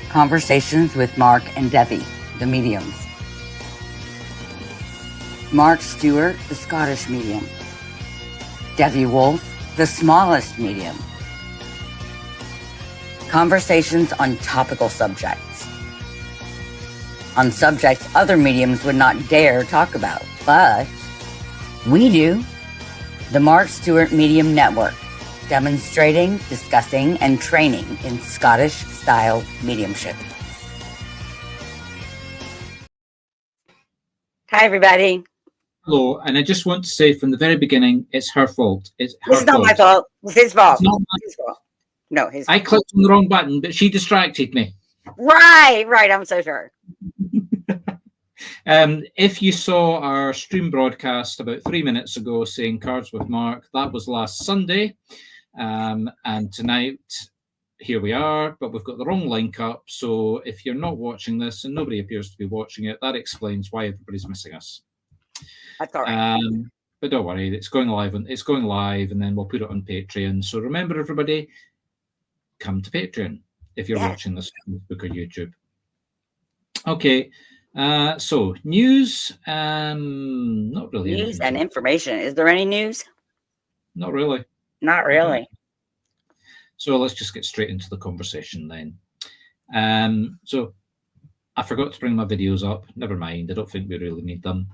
Conversations with Mark and Debbie, the mediums. Mark Stewart, the Scottish medium. Debbie Wolf, the smallest medium. Conversations on topical subjects. On subjects other mediums would not dare talk about, but we do. The Mark Stewart Medium Network, demonstrating, discussing, and training in Scottish-style mediumship. Hi, everybody. Hello, and I just want to say from the very beginning, it's her fault. It's her This is not my fault. It's his fault. It's not His fault. No, his I fault. clicked on the wrong button, but she distracted me. Right. I'm so sure. If you saw our stream broadcast about 3 minutes ago saying Cards with Mark, that was last Sunday. And tonight, here we are, but we've got the wrong link up. So if you're not watching this, and nobody appears to be watching it, that explains why everybody's missing us. That's all right. But don't worry, it's going live, and then we'll put it on Patreon. So remember, everybody, come to Patreon if you're watching this on Facebook or YouTube. Okay. So news, not really. News and information. Is there any news? Not really. Not really. Okay. So let's just get straight into the conversation then. So I forgot to bring my videos up. Never mind. I don't think we really need them.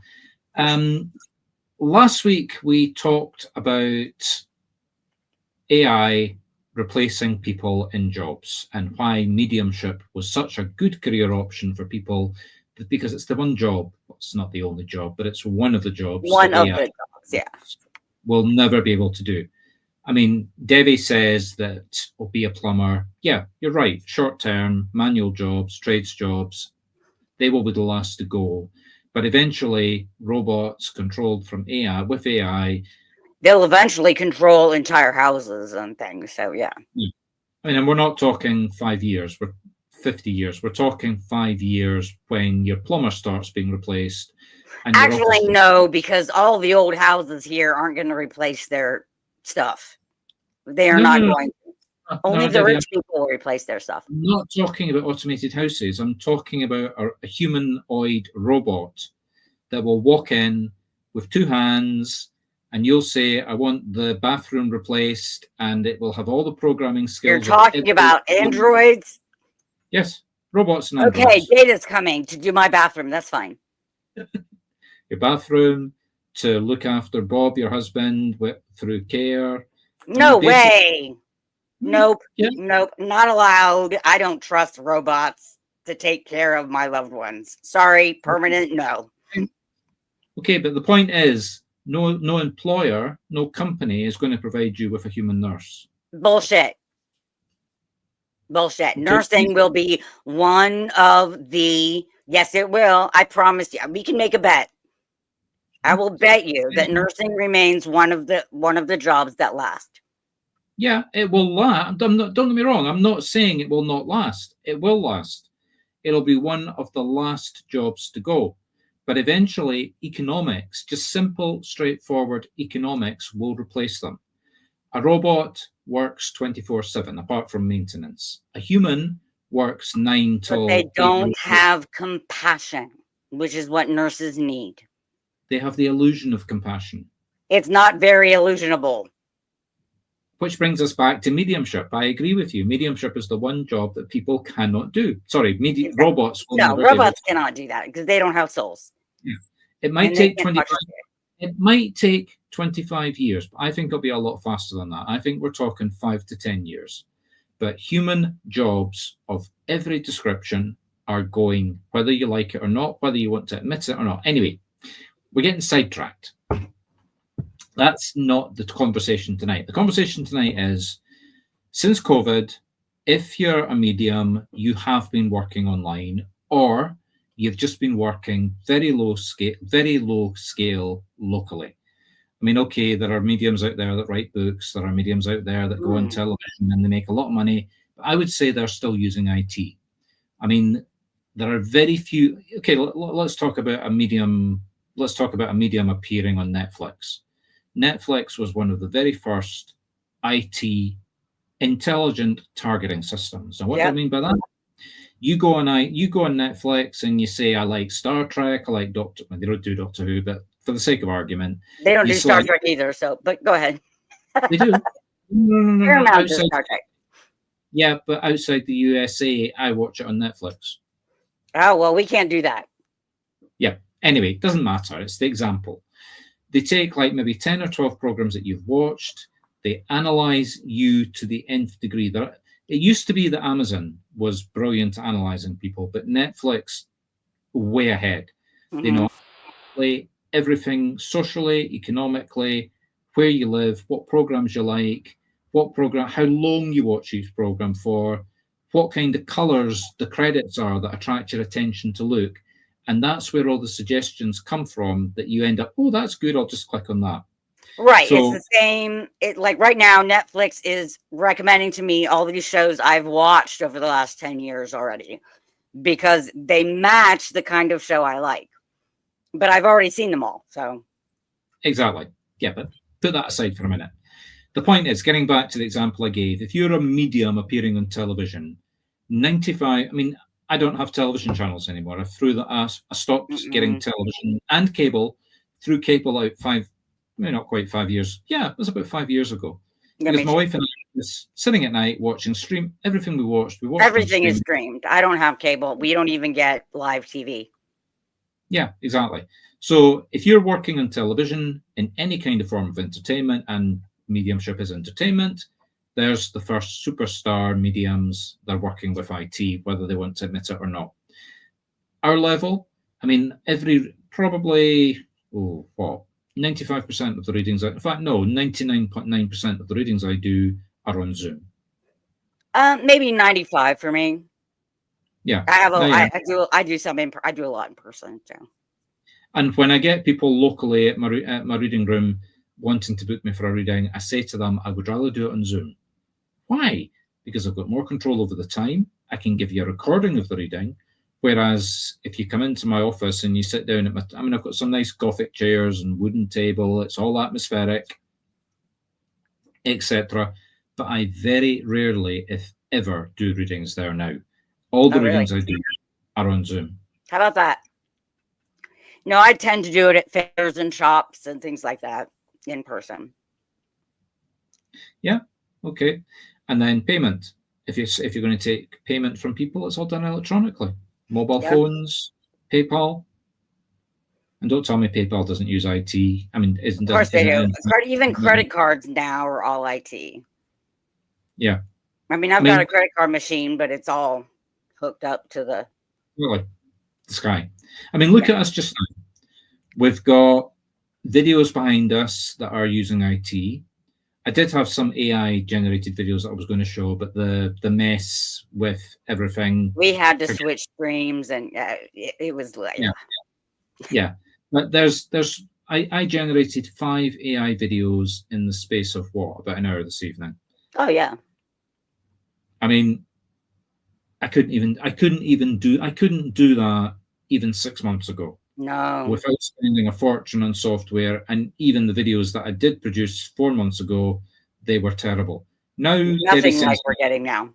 Last week we talked about AI replacing people in jobs and why mediumship was such a good career option for people, because it's the one job. It's not the only job, but it's one of the jobs. One of the jobs, yeah. Will never be able to do. I mean, Debbie says that will be a plumber. Yeah, you're right. Short-term, manual jobs, trades jobs, they will be the last to go. But eventually, robots controlled from AI, with AI, they'll eventually control entire houses and things. So, yeah. I mean, and we're not talking 5 years. We're 50 years. We're talking 5 years when your plumber starts being replaced. And actually, no, because all the old houses here aren't going to replace their stuff. They are not going to. Only the rich people will replace their stuff. I'm not talking about automated houses. I'm talking about a humanoid robot that will walk in with two hands, and you'll say, I want the bathroom replaced, and it will have all the programming skills. You're talking about androids? Yes, robots and androids. Okay, Data's coming to do my bathroom. That's fine. Your bathroom, to look after Bob, your husband, through care. No way. Nope. Yeah. Nope. Not allowed. I don't trust robots to take care of my loved ones. Sorry, permanent, no. Okay, but the point is, no employer, no company is going to provide you with a human nurse. Bullshit. Nursing will be one of the, yes, it will. I promise you. We can make a bet. I will bet you that nursing remains one of the jobs that last. Yeah, it will last. Don't get me wrong. I'm not saying it will not last. It will last. It'll be one of the last jobs to go. But eventually, economics, just simple, straightforward economics, will replace them. A robot works 24/7, apart from maintenance. A human works 9 till. But they don't have compassion, which is what nurses need. They have the illusion of compassion. It's not very illusionable. Which brings us back to mediumship. I agree with you. Mediumship is the one job that people cannot do. Sorry, robots will never do. Robots cannot do that because they don't have souls. Yeah. It might take 25. It might take 25 years, but I think it'll be a lot faster than that. I think we're talking 5 to 10 years. But human jobs of every description are going, whether you like it or not, whether you want to admit it or not. Anyway, we're getting sidetracked. That's not the conversation tonight. The conversation tonight is, since COVID, if you're a medium, you have been working online, or you've just been working very low scale locally. I mean, okay, there are mediums out there that write books. There are mediums out there that go on television and they make a lot of money. But I would say they're still using IT. I mean, there are very few. Okay, let's talk about a medium. Let's talk about a medium appearing on Netflix. Netflix was one of the very first IT intelligent targeting systems. And what do I mean by that? You go on Netflix and you say, I like Star Trek, I like Doctor. They don't do Doctor Who, but for the sake of argument, they don't do Star Trek either. So, but go ahead. They do. No. Outside, Star Trek. Yeah, but outside the USA, I watch it on Netflix. Oh, well, we can't do that. Yeah. Anyway, it doesn't matter. It's the example. They take like maybe 10 or 12 programs that you've watched. They analyze you to the nth degree. It used to be that Amazon was brilliant at analyzing people, but Netflix, way ahead. They know everything socially, economically, where you live, what programs you like, how long you watch each program for, what kind of colors the credits are that attract your attention to look. And that's where all the suggestions come from that you end up, oh, that's good, I'll just click on that. Right. So, it's the same. Like right now, Netflix is recommending to me all these shows I've watched over the last 10 years already because they match the kind of show I like. But I've already seen them all. So exactly. Yeah, but put that aside for a minute. The point is, getting back to the example I gave, if you're a medium appearing on television, 95, I mean, I don't have television channels anymore. I stopped getting television and cable, threw cable out not quite 5 years. Yeah, it was about 5 years ago. Because my wife and I was sitting at night watching everything we watched. Everything is streamed. I don't have cable. We don't even get live TV. Yeah, exactly. So if you're working on television in any kind of form of entertainment, and mediumship is entertainment, there's the first superstar mediums. They're working with IT, whether they want to admit it or not. Our level, I mean, 95% of the readings, in fact, no, 99.9% of the readings I do are on Zoom. Maybe 95 for me. Yeah, I do a lot in person. So. And when I get people locally at my reading room wanting to book me for a reading, I say to them, I would rather do it on Zoom. Why? Because I've got more control over the time. I can give you a recording of the reading. Whereas if you come into my office and you sit down I've got some nice Gothic chairs and wooden table. It's all atmospheric, etc. But I very rarely, if ever, do readings there now. All the readings I do are on Zoom. How about that? No, I tend to do it at fairs and shops and things like that in person. Yeah. Okay. And then payment. If you're going to take payment from people, it's all done electronically. Mobile phones, PayPal. And don't tell me PayPal doesn't use IT. I mean, of course they do. Even credit cards now are all IT. Yeah. I mean, I've got a credit card machine, but it's all hooked up to the sky. I mean, look at us just now. We've got videos behind us that are using IT. I did have some AI generated videos that I was going to show, but the mess with everything. We had to switch streams, and it was like yeah. But I generated 5 AI videos in the space of about an hour this evening. Oh yeah. I mean, I couldn't do that even 6 months ago. No. Without spending a fortune on software, and even the videos that I did produce 4 months ago, they were terrible. Now nothing like we're getting now.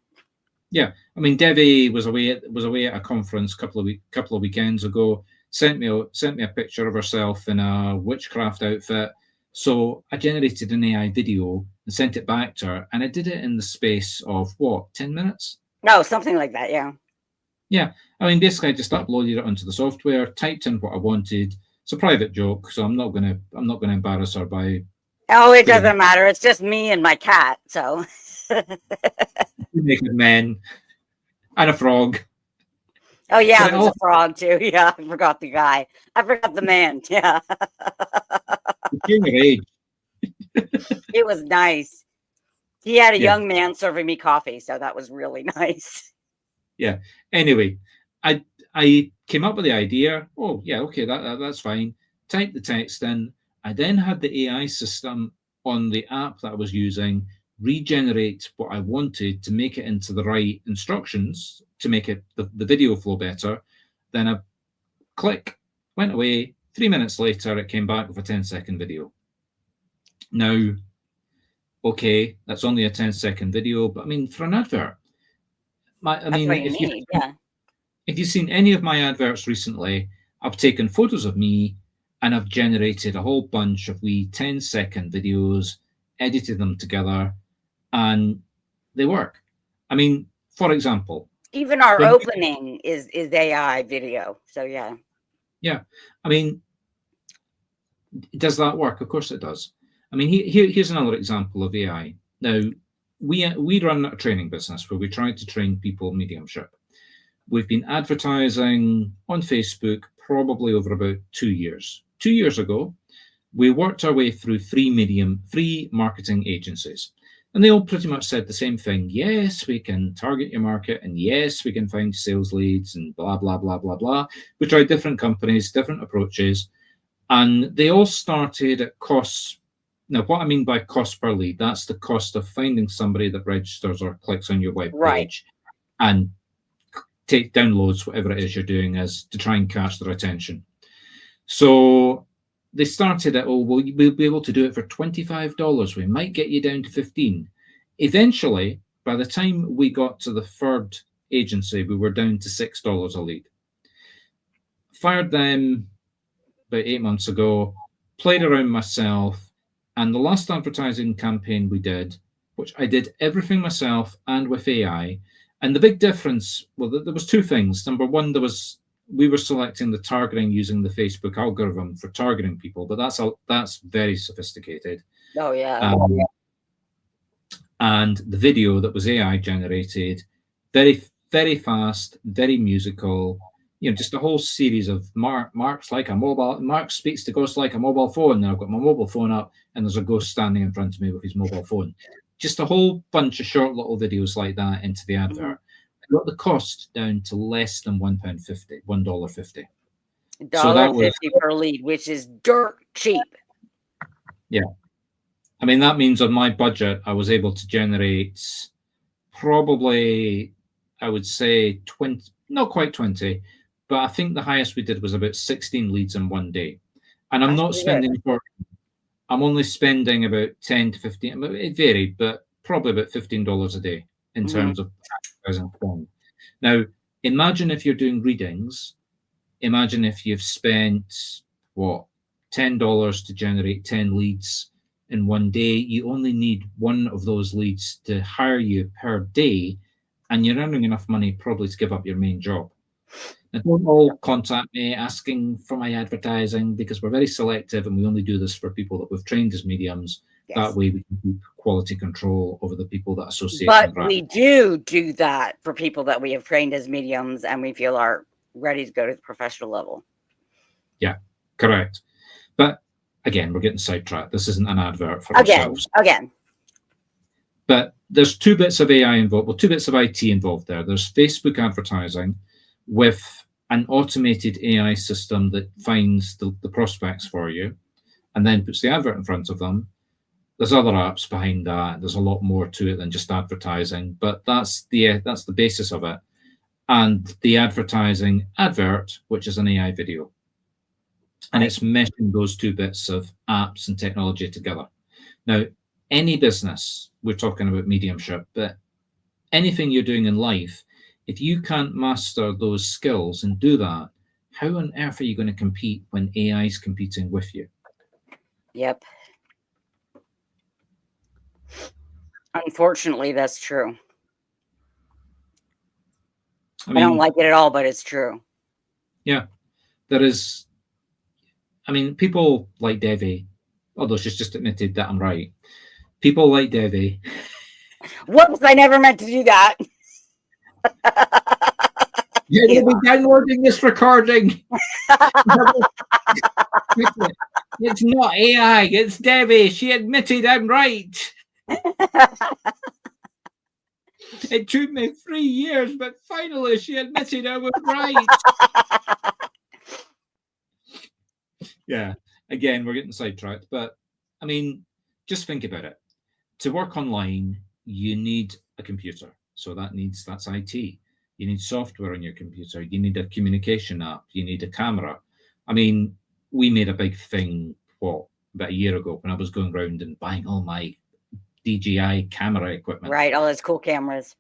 Yeah, I mean, Debbie was away at a conference a couple of weekends ago. Sent me a picture of herself in a witchcraft outfit. So I generated an AI video and sent it back to her, and I did it in the space of 10 minutes? No, something like that. Yeah. Yeah, I mean, basically, I just uploaded it onto the software, typed in what I wanted. It's a private joke, so I'm not gonna embarrass her by. Oh, it doesn't matter. It's just me and my cat. So. Naked men and a frog. Oh yeah, there's a frog too. Yeah, I forgot the guy. I forgot the man. Yeah. Age. It was nice. He had a young man serving me coffee, so that was really nice. Yeah. Anyway, I came up with the idea. Oh yeah, okay, that's fine. Type the text in. I then had the AI system on the app that I was using regenerate what I wanted to make it into the right instructions to make it the video flow better. Then I went away. 3 minutes later, it came back with a 10-second video. Now, okay, that's only a 10-second video, but I mean, for an advert, I mean, if you've seen any of my adverts recently, I've taken photos of me and I've generated a whole bunch of wee 10-second videos, edited them together, and they work. I mean, for example, even our opening is AI video. So yeah. Yeah. I mean, does that work? Of course it does. I mean, here's another example of AI. Now, we run a training business where we try to train people mediumship. We've been advertising on Facebook probably over about 2 years. 2 years ago, we worked our way through three marketing agencies. And they all pretty much said the same thing. Yes, we can target your market, and yes, we can find sales leads, and blah, blah, blah, blah, blah. We tried different companies, different approaches, and they all started at costs. Now, what I mean by cost per lead, that's the cost of finding somebody that registers or clicks on your web page and downloads whatever it is you're doing as to try and catch their attention. So they started at, oh, well, we'll be able to do it for $25. We might get you down to 15. Eventually, by the time we got to the third agency, we were down to $6 a lead. Fired them about 8 months ago, played around myself, and the last advertising campaign we did, which I did everything myself and with AI, and the big difference, well, there was two things. Number one, we were selecting the targeting using the Facebook algorithm for targeting people, but that's very sophisticated. Oh yeah. And the video that was AI generated, very, very fast, very musical. You know, just a whole series of Mark speaks to ghosts like a mobile phone. Now I've got my mobile phone up, and there's a ghost standing in front of me with his mobile phone. Just a whole bunch of short little videos like that into the advert. Mm-hmm. Got the cost down to less than $1.50, $1.50. $1.50 per lead, which is dirt cheap. Yeah. I mean, that means on my budget, I was able to generate probably, I would say 20, not quite 20, but I think the highest we did was about 16 leads in one day. And I'm not spending, I'm only spending about 10 to 15, it varied, but probably about $15 a day in terms of advertising. Now, imagine if you're doing readings, imagine if you've spent, what, $10 to generate 10 leads in one day. You only need one of those leads to hire you per day, and you're earning enough money probably to give up your main job. Now, don't all contact me asking for my advertising, because we're very selective and we only do this for people that we've trained as mediums. Yes. That way we can keep quality control over the people that associate. But we do that for people that we have trained as mediums and we feel are ready to go to the professional level. Yeah, correct. But again, we're getting sidetracked. This isn't an advert for ourselves. Again. But there's two bits of AI involved, well, two bits of IT involved there. There's Facebook advertising with an automated AI system that finds the prospects for you and then puts the advert in front of them. There's other apps behind that. There's a lot more to it than just advertising, but that's the basis of it. And the advertising advert, which is an AI video. And it's meshing those two bits of apps and technology together. Now, any business, we're talking about mediumship, but anything you're doing in life, if you can't master those skills and do that, how on earth are you going to compete when AI is competing with you? Yep. Unfortunately, that's true. I don't like it at all, but it's true. Yeah. There is, I mean, people like Devi, although she's just admitted that I'm right. People like Devi. Whoops, I never meant to do that. You'll be downloading this recording. It's not AI, it's Debbie. She admitted I'm right. It took me 3 years, but finally she admitted I was right. Yeah, again, we're getting sidetracked. But, I mean, just think about it. To work online, you need a computer. So that's IT. You need software on your computer. You need a communication app. You need a camera. I mean, we made a big thing, about a year ago when I was going around and buying all my DJI camera equipment. Right, all those cool cameras.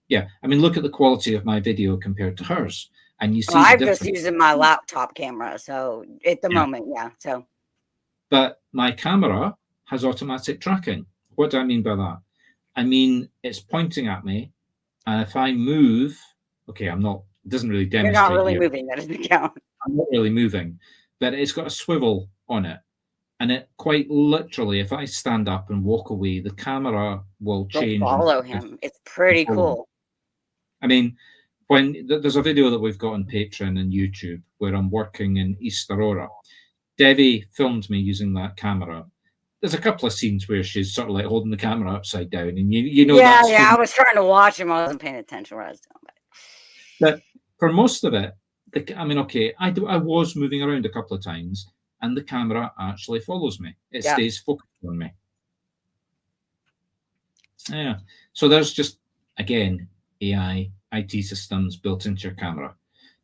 Yeah, I mean, look at the quality of my video compared to hers, and you see Well, the I'm difference. just using my laptop camera, so at the moment, yeah. So, but my camera has automatic tracking. What do I mean by that? I mean, it's pointing at me, and if I move, okay, I'm not. It doesn't really you're not demonstrate really here. moving. That doesn't count. I'm not really moving, but it's got a swivel on it. And it quite literally, if I stand up and walk away, the camera will They'll change. follow him. It's pretty cool. I mean, when there's a video that we've got on Patreon and YouTube where I'm working in East Aurora, Debbie filmed me using that camera. There's a couple of scenes where she's sort of like holding the camera upside down, and you know Yeah, that's I was trying to watch him. I wasn't paying attention what I was doing. But for most of it, I mean, okay, I was moving around a couple of times, and the camera actually follows me. It stays focused on me. Yeah. So there's just, again, AI, IT systems built into your camera.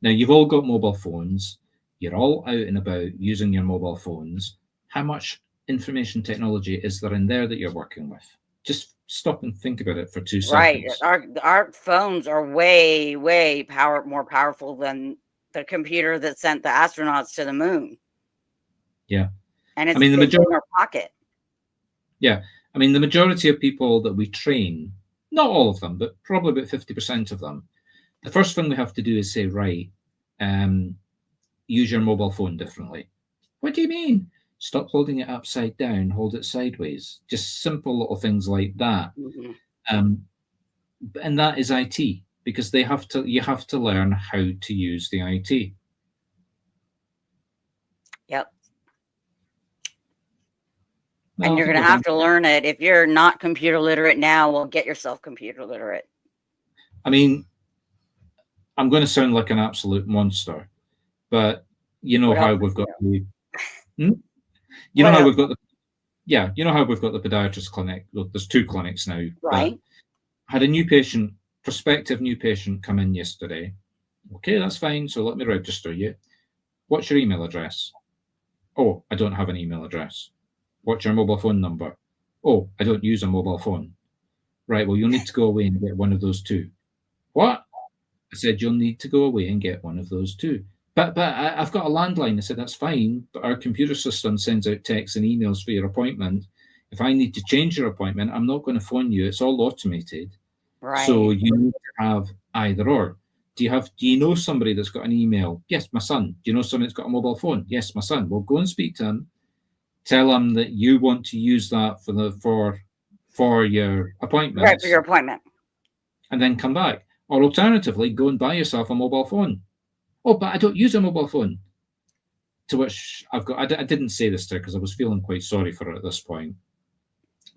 Now, you've all got mobile phones. You're all out and about using your mobile phones. How much information technology is there in there that you're working with? Just stop and think about it for 2 seconds. Right. Our phones are way, way more powerful than the computer that sent the astronauts to the moon. Yeah. And it's in our pocket. Yeah. I mean, the majority of people that we train, not all of them, but probably about 50% of them, the first thing we have to do is say, right, use your mobile phone differently. What do you mean? Stop holding it upside down, hold it sideways. Just simple little things like that. Mm-hmm. And that is IT, because you have to learn how to use the IT. Yep. And you're going to have to learn it. If you're not computer literate now, well, get yourself computer literate. I mean, I'm going to sound like an absolute monster, but you know how we've got the... You know how we've got the... Yeah, you know how we've got the podiatrist clinic. Look, there's 2 clinics now. Right. I had a prospective new patient come in yesterday. Okay, that's fine. So let me register you. What's your email address? Oh, I don't have an email address. What's your mobile phone number? Oh, I don't use a mobile phone. Right, well, you'll need to go away and get one of those 2. What? I said, you'll need to go away and get one of those 2. But I've got a landline. I said, that's fine, but our computer system sends out texts and emails for your appointment. If I need to change your appointment, I'm not going to phone you. It's all automated. Right. So you need to have either or. Do you know somebody that's got an email? Yes, my son. Do you know somebody that's got a mobile phone? Yes, my son. Well, go and speak to him. Tell him that you want to use that for your appointment. Right, for your appointment. And then come back. Or alternatively, go and buy yourself a mobile phone. Oh, but I don't use a mobile phone. To which I didn't say this to her because I was feeling quite sorry for her at this point.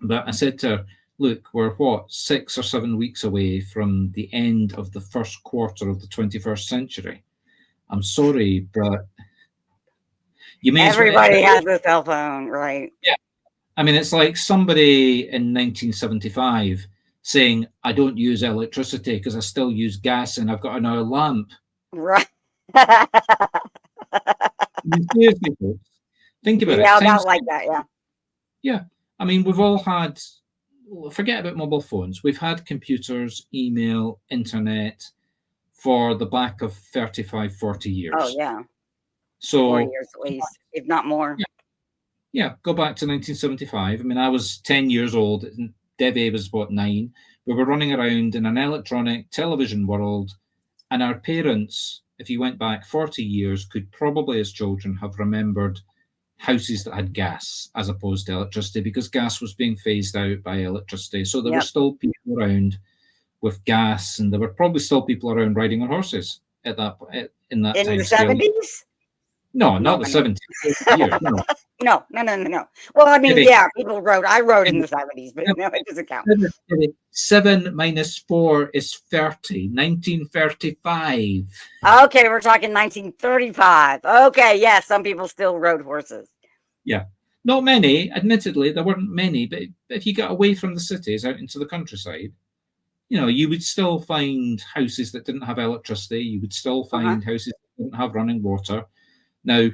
But I said to her, look, we're 6 or 7 weeks away from the end of the first quarter of the 21st century. I'm sorry, but everybody has a cell phone, right? Yeah. I mean, it's like somebody in 1975 saying, I don't use electricity because I still use gas and I've got an oil lamp. Right. Seriously, folks, think about it. Yeah, not like that, yeah. Yeah. I mean, we've all had, forget about mobile phones. We've had computers, email, internet for the back of 35, 40 years. Oh, yeah. So 4 years at least, if not more. Yeah, go back to 1975. I mean, I was 10 years old. And Debbie was, 9? We were running around in an electronic television world. And our parents, if you went back 40 years, could probably, as children, have remembered houses that had gas as opposed to electricity, because gas was being phased out by electricity. So there were still people around with gas, and there were probably still people around riding on horses in that time. In the 70s? No, not the 70s. No. Well, I mean, people rode. I rode in the 70s, but no, it doesn't count. 7 minus 4 is 30. 1935. Okay, we're talking 1935. Okay, yes, some people still rode horses. Yeah. Not many, admittedly, there weren't many, but if you got away from the cities out into the countryside, you would still find houses that didn't have electricity. You would still find houses that didn't have running water. Now,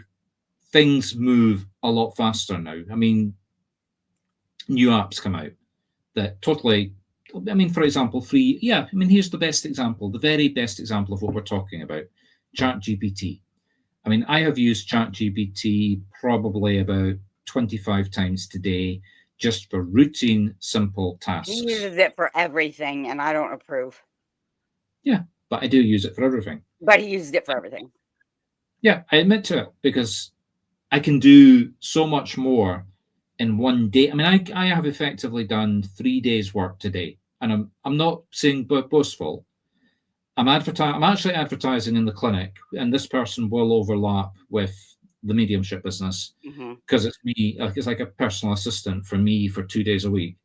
things move a lot faster now. I mean, new apps come out that totally I mean, for example, free. Yeah, I mean, here's the best example, the very best example of what we're talking about: ChatGPT. I mean, I have used ChatGPT probably about 25 times today, just for routine, simple tasks. He uses it for everything, and I don't approve. Yeah, but I do use it for everything. But he uses it for everything. Yeah, I admit to it, because I can do so much more in one day. I mean, I have effectively done 3 days' work today, and I'm not saying boastful. I'm actually advertising in the clinic, and this person will overlap with the mediumship business, because it's me. It's like a personal assistant for me for 2 days a week.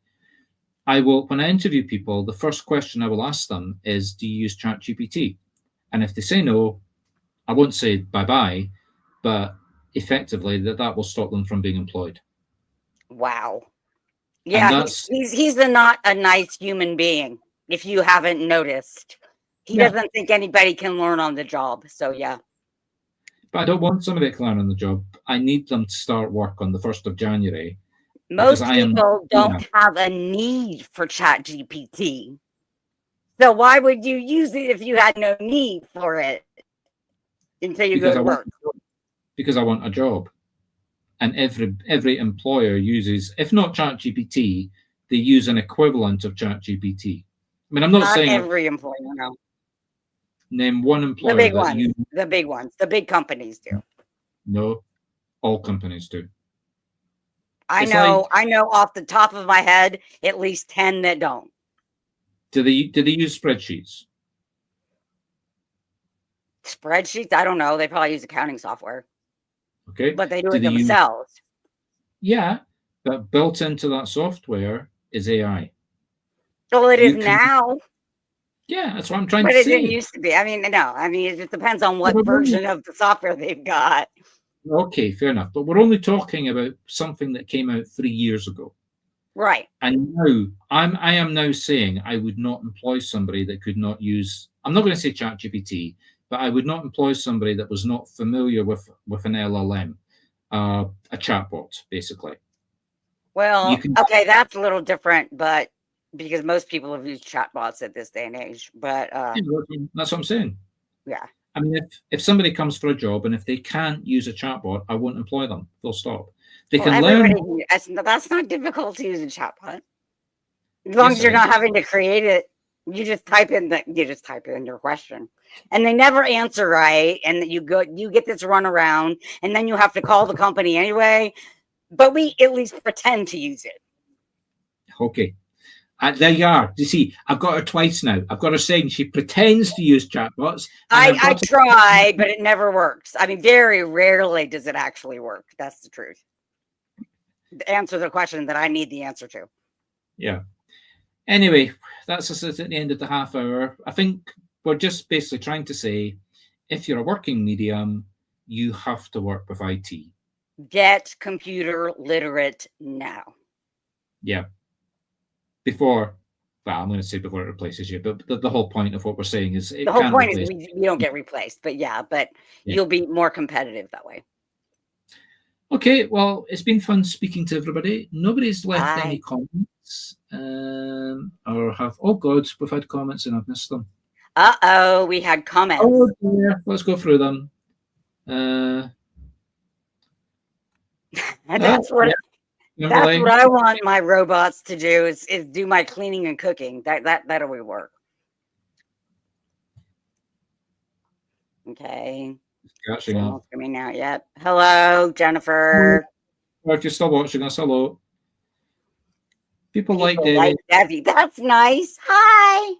When I interview people, the first question I will ask them is, "Do you use ChatGPT?" And if they say no, I won't say bye-bye, but effectively that will stop them from being employed. Wow. Yeah, he's not a nice human being, if you haven't noticed. He doesn't think anybody can learn on the job. So, yeah. But I don't want somebody to learn on the job. I need them to start work on the 1st of January. Most people don't have a need for ChatGPT. So why would you use it if you had no need for it until you go to work? Because I want a job. And every employer uses, if not ChatGPT, they use an equivalent of ChatGPT. I mean, I'm not saying every employer, no. Name one employer. The big ones. The big companies do. No, all companies do. I know off the top of my head, at least 10 that don't. Do they use spreadsheets? Spreadsheets? I don't know. They probably use accounting software. Okay. But they do it themselves. Yeah, but built into that software is AI. Well, it is now. Yeah, that's what I'm trying to say. But it didn't used to be. I mean, no. I mean, it just depends on what version of the software they've got. Okay, fair enough. But we're only talking about something that came out 3 years ago. Right. And now I am now saying I would not employ somebody that could not use, I'm not going to say ChatGPT, but I would not employ somebody that was not familiar with an LLM, a chatbot, basically. Well, okay, that's a little different, but because most people have used chatbots at this day and age. But that's what I'm saying. Yeah. I mean, if somebody comes for a job and if they can't use a chatbot, I won't employ them. They'll stop. They can learn. That's not difficult to use a chatbot. As long as you're not having to create it, you just type in your question, and they never answer right, and you get this runaround, and then you have to call the company anyway. But we at least pretend to use it. Okay. There you are. You see, I've got her twice now. I've got her saying she pretends to use chatbots. I try, but it never works. I mean, very rarely does it actually work. That's the truth. Answer the question that I need the answer to. Yeah. Anyway, that's us at the end of the half hour. I think we're just basically trying to say, if you're a working medium, you have to work with IT. Get computer literate now. Yeah. I'm going to say before it replaces you, but the whole point of what we're saying is the whole point is we don't get replaced, but you'll be more competitive that way. Okay, well, it's been fun speaking to everybody. Nobody's left any comments or have. Oh God, we've had comments and I've missed them. We had comments. Oh dear, let's go through them. That's what I want my robots to do is do my cleaning and cooking. That'll work. Okay. Not coming out yet. Hello, Jennifer. Or if you're still watching us, hello. People like Debbie. Like Debbie. That's nice. Hi.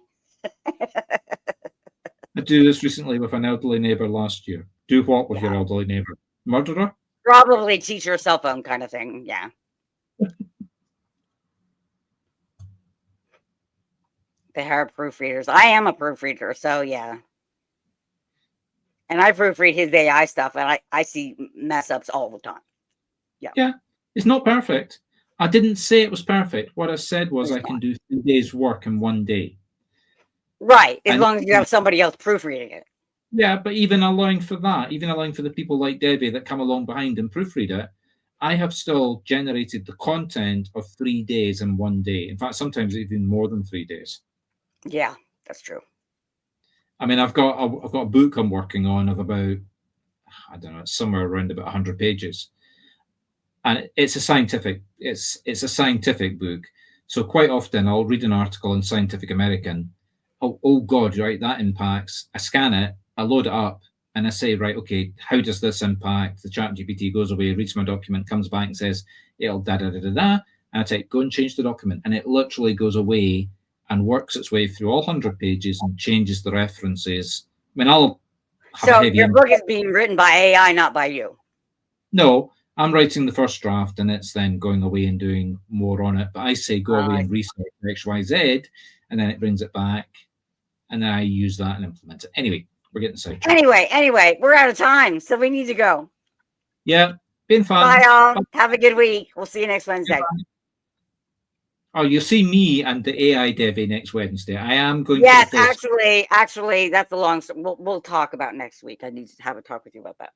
I do this recently with an elderly neighbor last year. Do what with your elderly neighbor? Murderer? Probably teach her a cell phone kind of thing. Yeah. They are proofreaders. I am a proofreader, so yeah. And I proofread his AI stuff, and I see mess ups all the time. Yeah. Yeah. It's not perfect. I didn't say it was perfect. What I said was I can do 3 days' work in 1 day. Right. As long as you have somebody else proofreading it. Yeah, but even allowing for that, even allowing for the people like Debbie that come along behind and proofread it, I have still generated the content of 3 days in 1 day. In fact, sometimes even more than 3 days. Yeah, that's true. I mean, I've got a book I'm working on of about, I don't know, somewhere around about 100 pages, and it's a scientific book. So quite often I'll read an article in Scientific American. Oh God, right, that impacts. I scan it, I load it up, and I say, right, okay, how does this impact? The ChatGPT goes away, reads my document, comes back and says it'll da da da da da, and I type go and change the document, and it literally goes away and works its way through all 100 pages and changes the references. I mean, I'll have so your book is being written by AI, not by you. No, I'm writing the first draft, and it's then going away and doing more on it. But I say go away and research X, Y, Z, and then it brings it back, and then I use that and implement it. Anyway, we're getting sidetracked. Anyway, we're out of time, so we need to go. Yeah, been fun. Bye, all. Have a good week. We'll see you next Wednesday. Oh, you'll see me and the AI Devi next Wednesday. I am going. Yes, actually, that's the long story. We'll talk about next week. I need to have a talk with you about that.